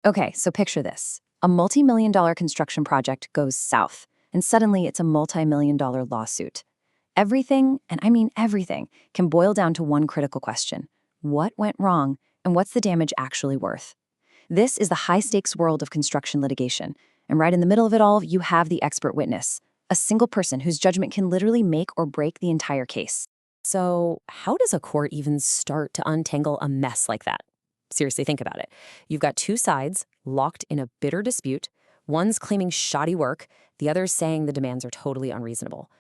Okay, so picture this. A multi-million-dollar construction project goes south, and suddenly it's a multi-million-dollar lawsuit. Everything, and I mean everything, can boil down to one critical question. What went wrong, and what's the damage actually worth? This is the high-stakes world of construction litigation, and right in the middle of it all, you have the expert witness, a single person whose judgment can literally make or break the entire case. So, how does a court even start to untangle a mess like that? Seriously, think about it. You've got two sides locked in a bitter dispute. One's claiming shoddy work, the other's saying the demands are totally unreasonable.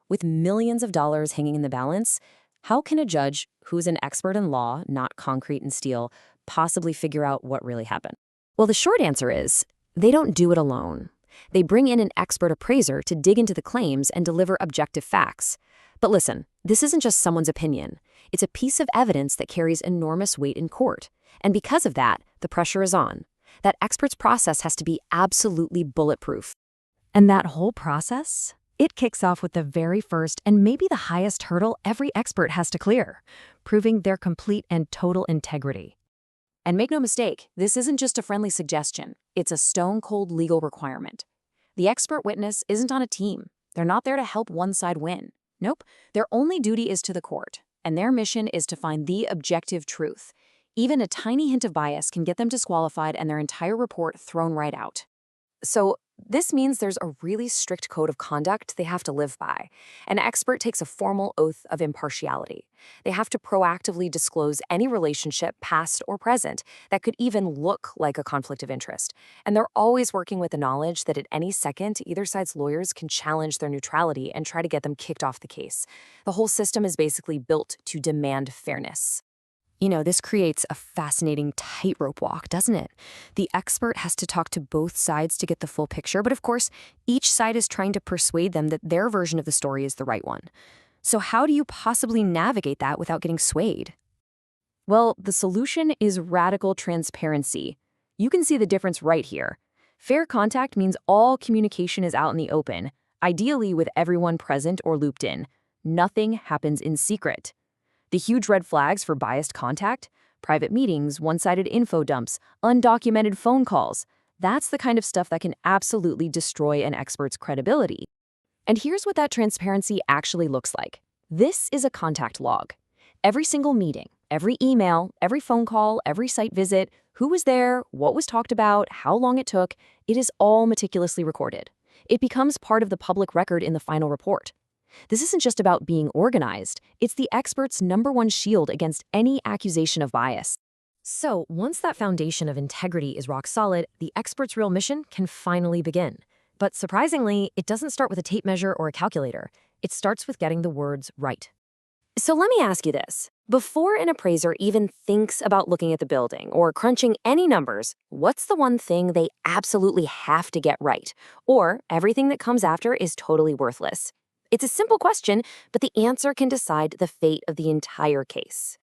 With millions of dollars hanging in the balance, how can a judge, who's an expert in law, not concrete and steel, possibly figure out what really happened? Well, the short answer is they don't do it alone. They bring in an expert appraiser to dig into the claims and deliver objective facts. But listen, this isn't just someone's opinion. It's a piece of evidence that carries enormous weight in court. And because of that, the pressure is on. That expert's process has to be absolutely bulletproof. And that whole process? It kicks off with the very first and maybe the highest hurdle every expert has to clear, proving their complete and total integrity. And make no mistake, this isn't just a friendly suggestion. It's a stone-cold legal requirement. The expert witness isn't on a team. They're not there to help one side win. Nope, their only duty is to the court, and their mission is to find the objective truth. Even a tiny hint of bias can get them disqualified and their entire report thrown right out. So this means there's a really strict code of conduct they have to live by. An expert takes a formal oath of impartiality. They have to proactively disclose any relationship, past or present, that could even look like a conflict of interest. And they're always working with the knowledge that at any second, either side's lawyers can challenge their neutrality and try to get them kicked off the case. The whole system is basically built to demand fairness. You know, this creates a fascinating tightrope walk, doesn't it? The expert has to talk to both sides to get the full picture, but of course, each side is trying to persuade them that their version of the story is the right one. So how do you possibly navigate that without getting swayed? Well, the solution is radical transparency. You can see the difference right here. Fair contact means all communication is out in the open, ideally with everyone present or looped in. Nothing happens in secret. The huge red flags for biased contact, private meetings, one-sided info dumps, undocumented phone calls, that's the kind of stuff that can absolutely destroy an expert's credibility. And here's what that transparency actually looks like. This is a contact log. Every single meeting, every email, every phone call, every site visit, who was there, what was talked about, how long it took, it is all meticulously recorded. It becomes part of the public record in the final report. This isn't just about being organized, it's the expert's #1 shield against any accusation of bias. So, once that foundation of integrity is rock solid, the expert's real mission can finally begin. But surprisingly, it doesn't start with a tape measure or a calculator. It starts with getting the words right. So let me ask you this. Before an appraiser even thinks about looking at the building or crunching any numbers, what's the one thing they absolutely have to get right? Or everything that comes after is totally worthless? It's a simple question, but the answer can decide the fate of the entire case.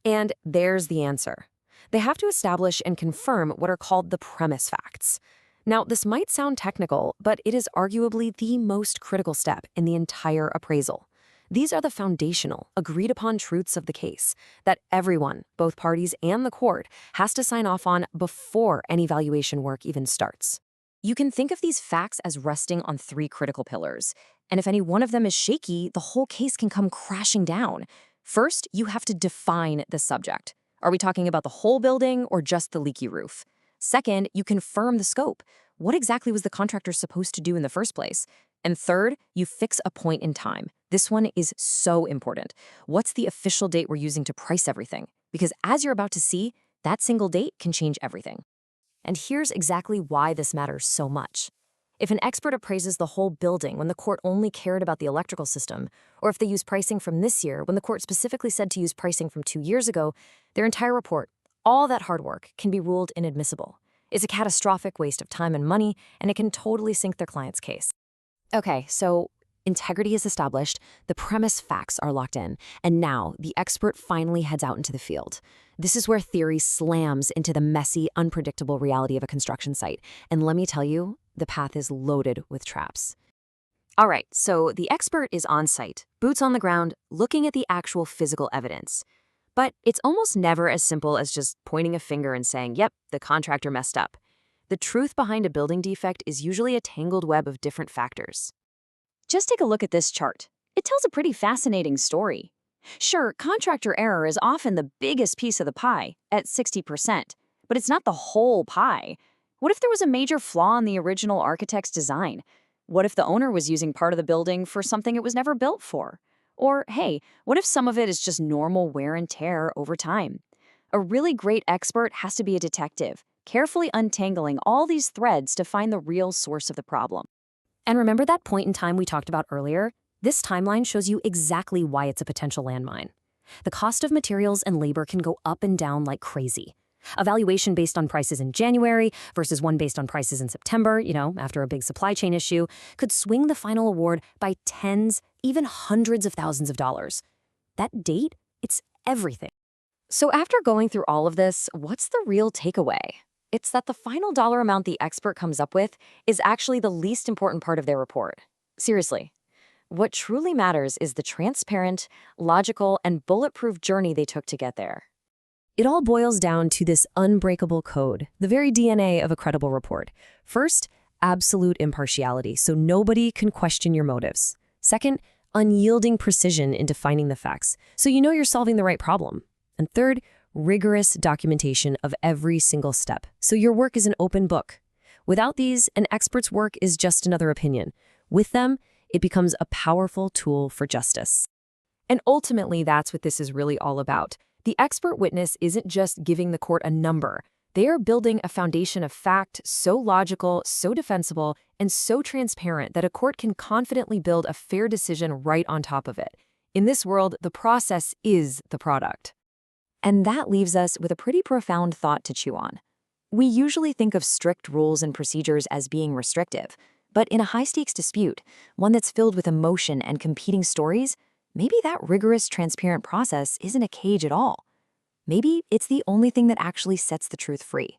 And there's the answer. They have to establish and confirm what are called the premise facts. Now, this might sound technical, but it is arguably the most critical step in the entire appraisal. These are the foundational, agreed-upon truths of the case that everyone, both parties and the court, has to sign off on before any valuation work even starts. You can think of these facts as resting on 3 critical pillars. And if any one of them is shaky, the whole case can come crashing down. First, you have to define the subject. Are we talking about the whole building or just the leaky roof? Second, you confirm the scope. What exactly was the contractor supposed to do in the first place? And third, you fix a point in time. This one is so important. What's the official date we're using to price everything? Because as you're about to see, that single date can change everything. And here's exactly why this matters so much. If an expert appraises the whole building when the court only cared about the electrical system, or if they use pricing from this year when the court specifically said to use pricing from 2 years ago, their entire report, all that hard work, can be ruled inadmissible. It's a catastrophic waste of time and money, and it can totally sink their client's case. Okay, so integrity is established, the premise facts are locked in, and now the expert finally heads out into the field. This is where theory slams into the messy, unpredictable reality of a construction site. And let me tell you, the path is loaded with traps. All right, so the expert is on site, boots on the ground, looking at the actual physical evidence. But it's almost never as simple as just pointing a finger and saying, yep, the contractor messed up. The truth behind a building defect is usually a tangled web of different factors. Just take a look at this chart. It tells a pretty fascinating story. Sure, contractor error is often the biggest piece of the pie, at 60%, but it's not the whole pie. What if there was a major flaw in the original architect's design? What if the owner was using part of the building for something it was never built for? Or, hey, what if some of it is just normal wear and tear over time? A really great expert has to be a detective, carefully untangling all these threads to find the real source of the problem. And remember that point in time we talked about earlier? This timeline shows you exactly why it's a potential landmine. The cost of materials and labor can go up and down like crazy. A valuation based on prices in January versus one based on prices in September, after a big supply chain issue, could swing the final award by tens, even hundreds of thousands of dollars. That date, it's everything. So after going through all of this, what's the real takeaway? It's that the final dollar amount the expert comes up with is actually the least important part of their report. Seriously. What truly matters is the transparent, logical, and bulletproof journey they took to get there. It all boils down to this unbreakable code, the very DNA of a credible report. First, absolute impartiality, so nobody can question your motives. Second, unyielding precision in defining the facts, so you know you're solving the right problem. And third, rigorous documentation of every single step, so your work is an open book. Without these, an expert's work is just another opinion. With them, it becomes a powerful tool for justice. And ultimately, that's what this is really all about. The expert witness isn't just giving the court a number. They are building a foundation of fact so logical, so defensible, and so transparent that a court can confidently build a fair decision right on top of it. In this world, the process is the product. And that leaves us with a pretty profound thought to chew on. We usually think of strict rules and procedures as being restrictive, but in a high-stakes dispute, one that's filled with emotion and competing stories, maybe that rigorous, transparent process isn't a cage at all. Maybe it's the only thing that actually sets the truth free.